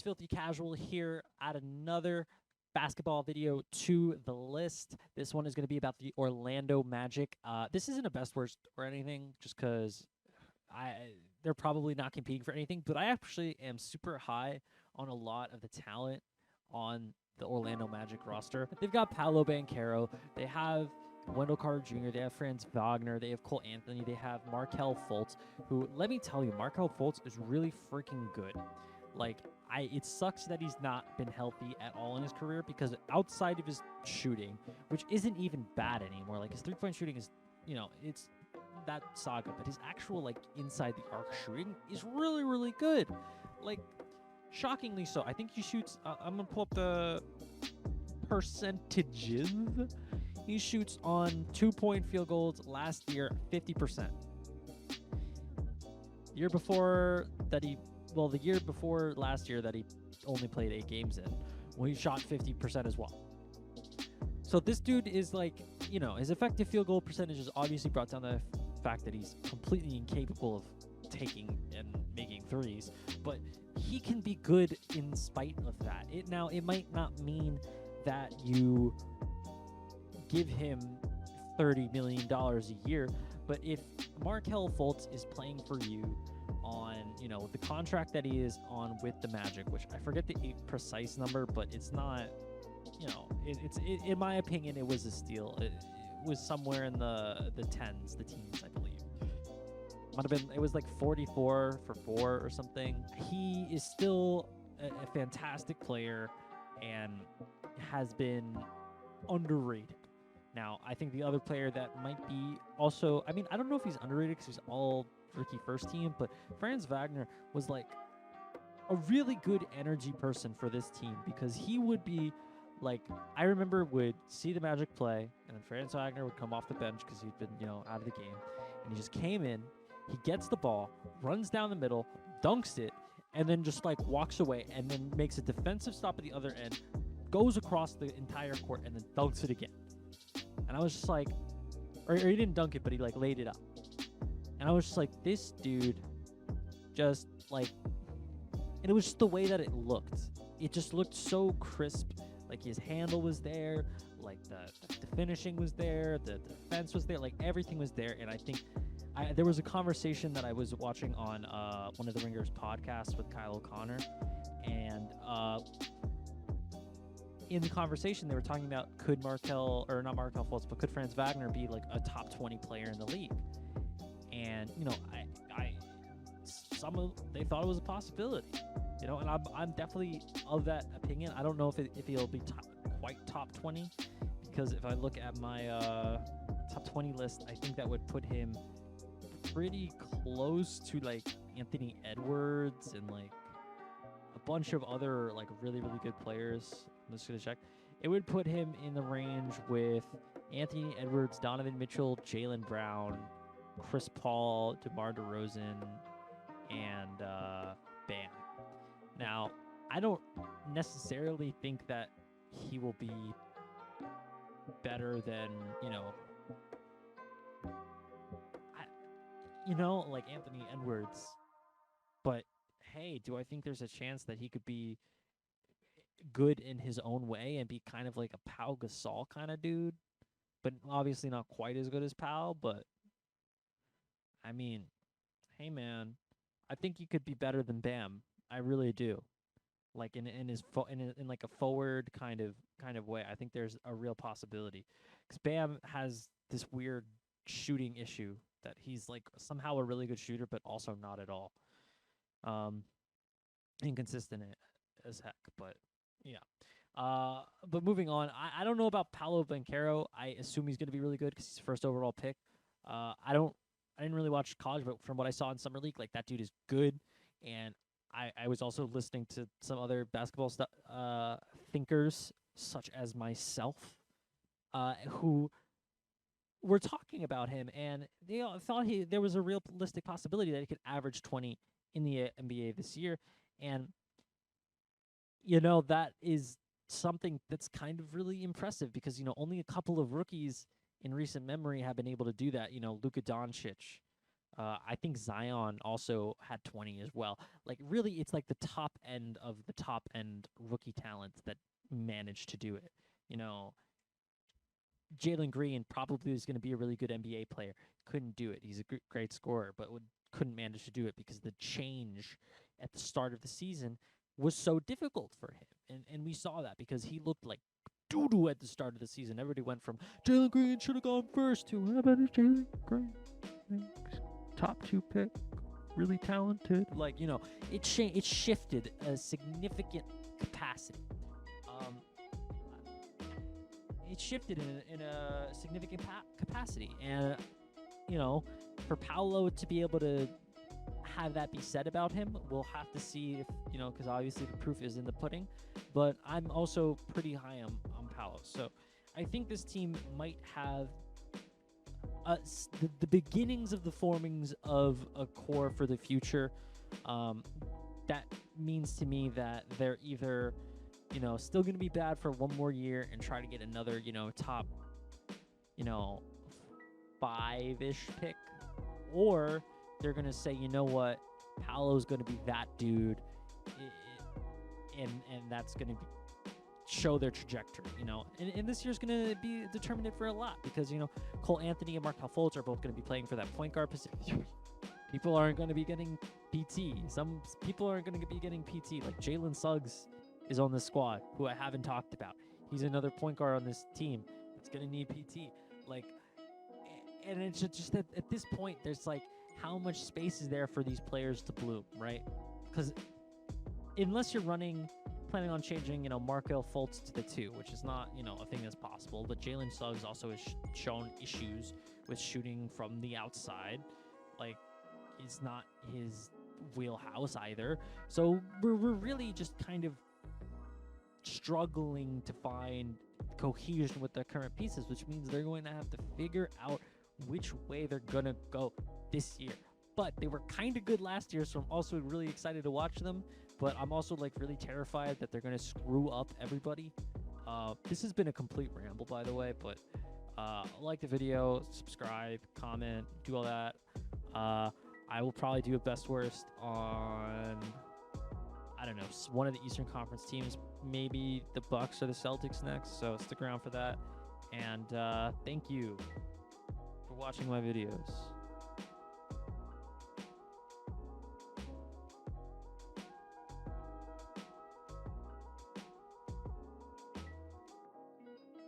Filthy Casual here. Add another basketball video to the list. This one is going to be about the Orlando Magic. This isn't a best worst or anything, just because they're probably not competing for anything. But I actually am super high on a lot of the talent on the Orlando Magic roster. They've got Paolo Banchero. They have Wendell Carter Jr., they have Franz Wagner, they have Cole Anthony, they have Markelle Fultz, who, let me tell you, Markelle Fultz is really freaking good. Like, it sucks that he's not been healthy at all in his career, because outside of his shooting, which isn't even bad anymore, like his three-point shooting is, it's that saga, but his actual, like, inside the arc shooting is really, really good. Like, shockingly so. I think he shoots, I'm going to pull up the percentages. He shoots on 2-point field goals last year, 50%. The year before last year that he only played 8 games in, well, he shot 50% as well. So this dude is like, his effective field goal percentage is obviously brought down to the fact that he's completely incapable of taking and making threes, but he can be good in spite of that. It might not mean that you give him $30 million a year, but if Markelle Fultz is playing for you on, the contract that he is on with the Magic, which I forget the precise number, but it's not, it's in my opinion, it was a steal. It was somewhere in the teens, I believe. Might have been, it was like 44 for 4 or something. He is still a fantastic player and has been underrated. Now, I think the other player that might be also, I don't know if he's underrated because he's all rookie first team, but Franz Wagner was like a really good energy person for this team, because he would be like, I remember would see the Magic play, and then Franz Wagner would come off the bench because he'd been, out of the game, and he just came in, he gets the ball, runs down the middle, dunks it, and then just like walks away, and then makes a defensive stop at the other end, goes across the entire court, and then dunks it again. And I was just like, or he didn't dunk it, but he like laid it up. And I was just like, this dude just like, and it was just the way that it looked. It just looked so crisp. Like his handle was there, like the finishing was there, the defense was there, like everything was there. And I think there was a conversation that I was watching on one of the Ringers podcasts with Kyle O'Connor, and in the conversation, they were talking about could Markelle Franz Wagner be like a top 20 player in the league? And they thought it was a possibility, and I'm definitely of that opinion. I don't know if he'll be quite top 20, because if I look at my top 20 list, I think that would put him pretty close to like Anthony Edwards and like a bunch of other like really, really good players. I'm just going to check. It would put him in the range with Anthony Edwards, Donovan Mitchell, Jaylen Brown, Chris Paul, DeMar DeRozan, and Bam. Now, I don't necessarily think that he will be better than, like Anthony Edwards. But, hey, do I think there's a chance that he could be good in his own way and be kind of like a Pau Gasol kind of dude, but obviously not quite as good as Pau? But hey man, I think he could be better than Bam. I really do. Like in like a forward kind of way. I think there's a real possibility, because Bam has this weird shooting issue that he's like somehow a really good shooter, but also not at all. Inconsistent as heck, but yeah. But moving on, I don't know about Paolo Banchero. I assume he's going to be really good because he's first overall pick. I didn't really watch college, but from what I saw in summer league, like that dude is good. And I was also listening to some other basketball thinkers, such as myself, who were talking about him, and they thought there was a realistic possibility that he could average 20 in the NBA this year. And that is something that's kind of really impressive, because only a couple of rookies in recent memory have been able to do that. Luka Doncic, I think Zion also had 20 as well. Like, really, it's like the top end of the top end rookie talents that managed to do it. You know, Jalen Green probably is going to be a really good NBA player. Couldn't do it. He's a great scorer, but couldn't manage to do it because the change at the start of the season was so difficult for him. And we saw that because he looked like doo-doo at the start of the season. Everybody went from Jalen Green should have gone first to how about Jalen Green? Top 2 pick, really talented. Like, you know, it shifted a significant capacity. It shifted in a significant capacity. And, you know, for Paolo to be able to have that be said about him, we'll have to see if, you know, because obviously the proof is in the pudding. But I'm also pretty high on Paolo. So I think this team might have the beginnings of the formings of a core for the future. That means to me that they're either, you know, still going to be bad for one more year and try to get another, you know, top, you know, 5-ish pick, or they're going to say, you know what, Paolo's going to be that dude, and that's going to show their trajectory, you know. And this year's going to be determinative for a lot because, you know, Cole Anthony and Markelle Fultz are both going to be playing for that point guard position. People aren't going to be getting PT. Some people aren't going to be getting PT. Like Jalen Suggs is on this squad, who I haven't talked about. He's another point guard on this team that's going to need PT. Like, and it's just that at this point, there's like, how much space is there for these players to bloom, right? Because unless you're planning on changing, you know, Markelle Fultz to the 2, which is not, you know, a thing that's possible. But Jalen Suggs also has shown issues with shooting from the outside. Like, it's not his wheelhouse either. So we're really just kind of struggling to find cohesion with their current pieces, which means they're going to have to figure out which way they're going to go this year. But they were kind of good last year, so I'm also really excited to watch them. But I'm also like really terrified that they're going to screw up everybody. This has been a complete ramble, by the way, but like the video, subscribe, comment, do all that. I will probably do a best worst on, I don't know, one of the Eastern Conference teams, maybe the Bucks or the Celtics next. So stick around for that. And thank you for watching my videos.